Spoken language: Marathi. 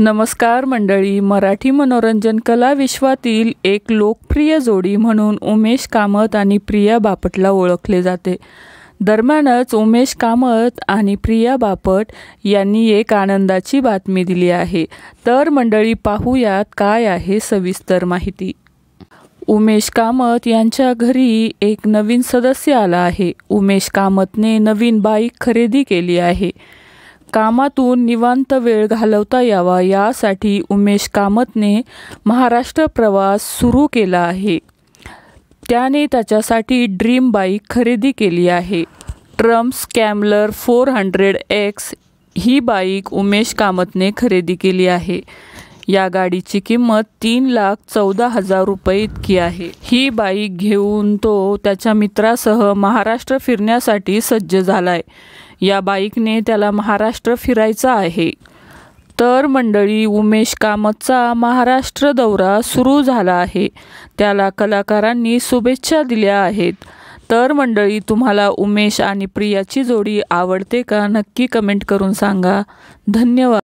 नमस्कार मंडळी, मराठी मनोरंजन कला विश्वातील एक लोकप्रिय जोडी म्हणून उमेश कामत आणि प्रिया बापटला ओळखले जाते। दरम्यानच उमेश कामत आणि प्रिया बापट यांनी एक आनंदाची बातमी दिली आहे। तर मंडळी पाहूयात काय आहे सविस्तर माहिती। उमेश कामत यांच्या घरी एक नवीन सदस्य आला आहे। उमेश कामतने नवीन बाईक खरेदी केली आहे। कामातून निवांत वेळ घालवता यावा यासाठी उमेश कामतने महाराष्ट्र प्रवास सुरू केला आहे। त्याने त्याच्यासाठी ड्रीम बाईक खरेदी केली आहे। ट्रम्प स्कॅम्बलर 400X ही बाईक उमेश कामतने खरेदी केली आहे। या गाडीची किंमत 3,14,000 रुपये इतकी आहे। ही बाईक घेऊन तो त्याच्या मित्रासह महाराष्ट्र फिरण्यासाठी सज्ज झालाय। या बाईकने त्याला महाराष्ट्र फिरायचा आहे। तर मंडळी उमेश कामतचा महाराष्ट्र दौरा सुरू झाला आहे। त्याला कलाकारांनी शुभेच्छा दिल्या आहेत। तर मंडळी तुम्हाला उमेश आणि प्रियाची जोडी आवडते का? नक्की कमेंट करून सांगा। धन्यवाद।